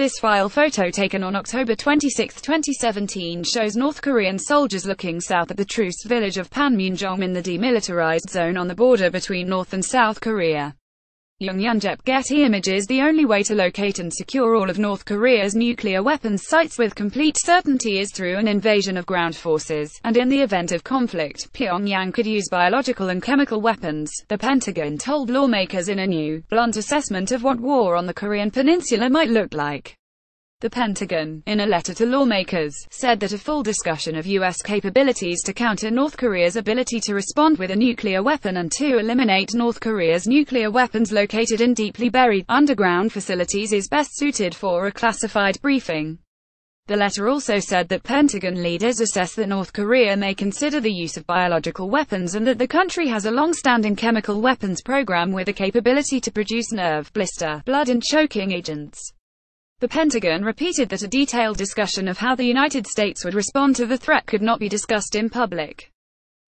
This file photo taken on October 26, 2017 shows North Korean soldiers looking south at the truce village of Panmunjom in the demilitarized zone on the border between North and South Korea. Yoongjep Getty Images. The only way to locate and secure all of North Korea's nuclear weapons sites with complete certainty is through an invasion of ground forces, and in the event of conflict, Pyongyang could use biological and chemical weapons, the Pentagon told lawmakers in a new, blunt assessment of what war on the Korean peninsula might look like. The Pentagon, in a letter to lawmakers, said that a full discussion of U.S. capabilities to counter North Korea's ability to respond with a nuclear weapon and to eliminate North Korea's nuclear weapons located in deeply buried, underground facilities is best suited for a classified briefing. The letter also said that Pentagon leaders assess that North Korea may consider the use of biological weapons and that the country has a long-standing chemical weapons program with the capability to produce nerve, blister, blood and choking agents. The Pentagon repeated that a detailed discussion of how the United States would respond to the threat could not be discussed in public.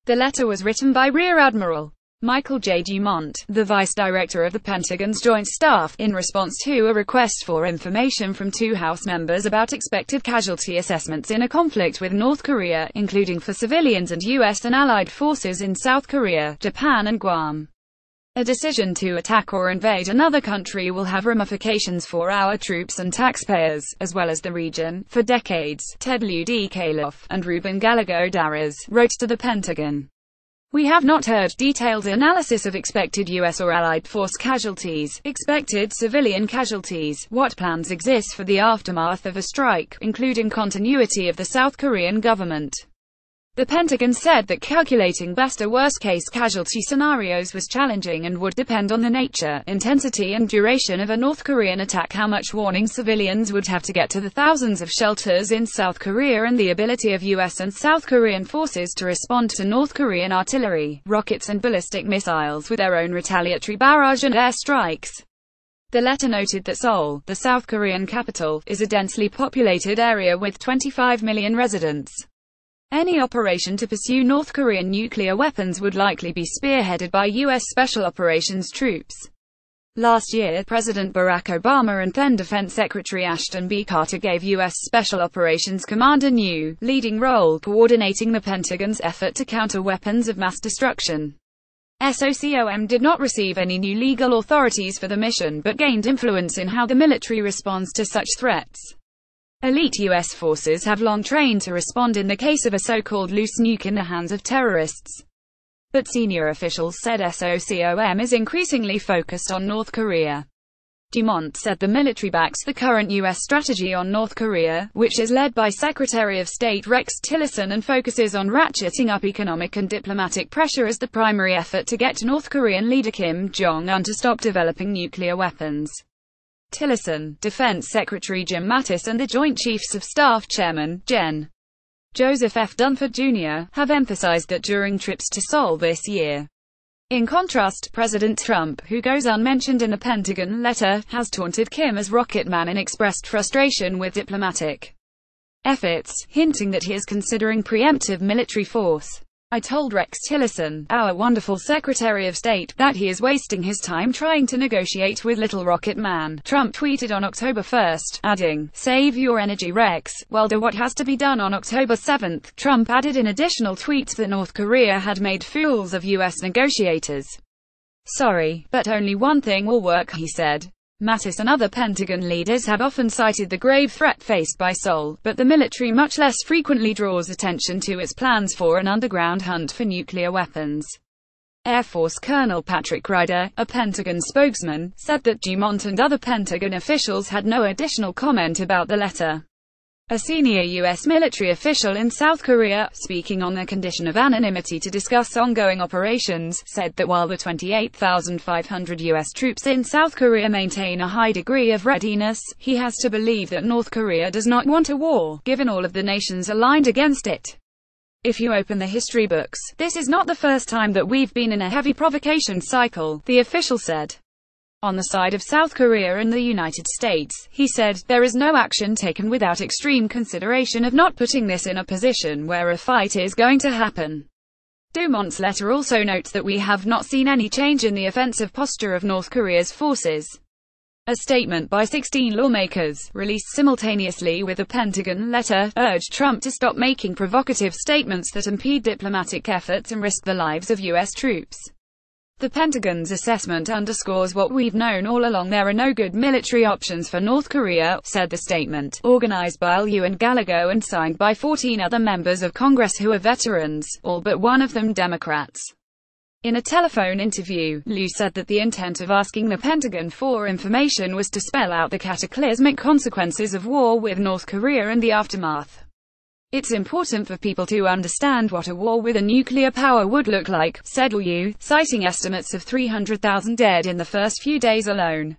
The letter was written by Rear Admiral Michael J. Dumont, the Vice Director of the Pentagon's Joint Staff, in response to a request for information from two House members about expected casualty assessments in a conflict with North Korea, including for civilians and U.S. and allied forces in South Korea, Japan and Guam. A decision to attack or invade another country will have ramifications for our troops and taxpayers, as well as the region. For decades, Ted Lieu D. Kalof and Ruben Gallego Darras wrote to the Pentagon. We have not heard detailed analysis of expected U.S. or Allied force casualties, expected civilian casualties, what plans exist for the aftermath of a strike, including continuity of the South Korean government. The Pentagon said that calculating best or worst-case casualty scenarios was challenging and would depend on the nature, intensity and duration of a North Korean attack, how much warning civilians would have to get to the thousands of shelters in South Korea, and the ability of U.S. and South Korean forces to respond to North Korean artillery, rockets and ballistic missiles with their own retaliatory barrage and air strikes. The letter noted that Seoul, the South Korean capital, is a densely populated area with 25 million residents. Any operation to pursue North Korean nuclear weapons would likely be spearheaded by U.S. Special Operations troops. Last year, President Barack Obama and then Defense Secretary Ashton B. Carter gave U.S. Special Operations Command a new, leading role, coordinating the Pentagon's effort to counter weapons of mass destruction. SOCOM did not receive any new legal authorities for the mission but gained influence in how the military responds to such threats. Elite U.S. forces have long trained to respond in the case of a so-called loose nuke in the hands of terrorists. But senior officials said SOCOM is increasingly focused on North Korea. Dumont said the military backs the current U.S. strategy on North Korea, which is led by Secretary of State Rex Tillerson and focuses on ratcheting up economic and diplomatic pressure as the primary effort to get North Korean leader Kim Jong-un to stop developing nuclear weapons. Tillerson, Defense Secretary Jim Mattis and the Joint Chiefs of Staff Chairman, Gen. Joseph F. Dunford Jr., have emphasized that during trips to Seoul this year. In contrast, President Trump, who goes unmentioned in the Pentagon letter, has taunted Kim as Rocket Man and expressed frustration with diplomatic efforts, hinting that he is considering preemptive military force. I told Rex Tillerson, our wonderful Secretary of State, that he is wasting his time trying to negotiate with Little Rocket Man, Trump tweeted on October 1, adding, "Save your energy, Rex, well do what has to be done." On October 7, Trump added in additional tweets that North Korea had made fools of U.S. negotiators. "Sorry, but only one thing will work," he said. Mattis and other Pentagon leaders have often cited the grave threat faced by Seoul, but the military much less frequently draws attention to its plans for an underground hunt for nuclear weapons. Air Force Colonel Patrick Ryder, a Pentagon spokesman, said that Dumont and other Pentagon officials had no additional comment about the letter. A senior U.S. military official in South Korea, speaking on the condition of anonymity to discuss ongoing operations, said that while the 28,500 U.S. troops in South Korea maintain a high degree of readiness, he has to believe that North Korea does not want a war, given all of the nations aligned against it. If you open the history books, this is not the first time that we've been in a heavy provocation cycle, the official said. On the side of South Korea and the United States, he said, there is no action taken without extreme consideration of not putting this in a position where a fight is going to happen. Dumont's letter also notes that we have not seen any change in the offensive posture of North Korea's forces. A statement by 16 lawmakers, released simultaneously with the Pentagon letter, urged Trump to stop making provocative statements that impede diplomatic efforts and risk the lives of U.S. troops. The Pentagon's assessment underscores what we've known all along: there are no good military options for North Korea, said the statement, organized by Liu and Gallagher and signed by 14 other members of Congress who are veterans, all but one of them Democrats. In a telephone interview, Liu said that the intent of asking the Pentagon for information was to spell out the cataclysmic consequences of war with North Korea and the aftermath. It's important for people to understand what a war with a nuclear power would look like, said Liu, citing estimates of 300,000 dead in the first few days alone.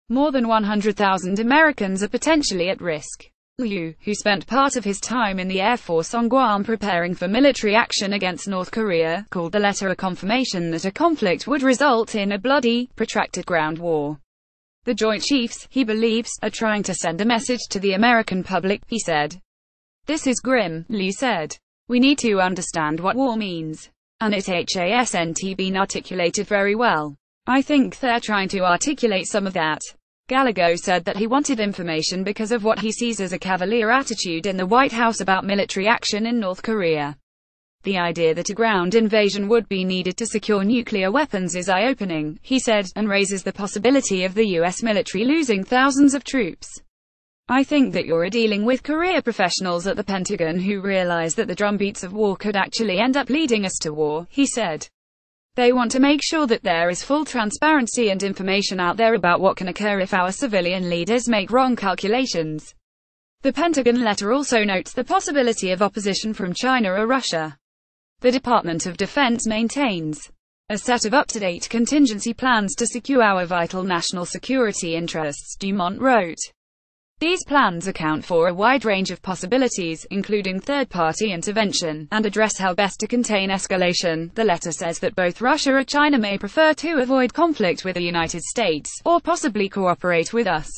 More than 100,000 Americans are potentially at risk. Liu, who spent part of his time in the Air Force on Guam preparing for military action against North Korea, called the letter a confirmation that a conflict would result in a bloody, protracted ground war. The Joint Chiefs, he believes, are trying to send a message to the American public, he said. This is grim, Liu said. We need to understand what war means. And it hasn't been articulated very well. I think they're trying to articulate some of that. Gallagher said that he wanted information because of what he sees as a cavalier attitude in the White House about military action in North Korea. The idea that a ground invasion would be needed to secure nuclear weapons is eye-opening, he said, and raises the possibility of the U.S. military losing thousands of troops. I think that you're dealing with career professionals at the Pentagon who realize that the drumbeats of war could actually end up leading us to war, he said. They want to make sure that there is full transparency and information out there about what can occur if our civilian leaders make wrong calculations. The Pentagon letter also notes the possibility of opposition from China or Russia. The Department of Defense maintains a set of up-to-date contingency plans to secure our vital national security interests, Dumont wrote. These plans account for a wide range of possibilities, including third-party intervention, and address how best to contain escalation. The letter says that both Russia or China may prefer to avoid conflict with the United States, or possibly cooperate with us.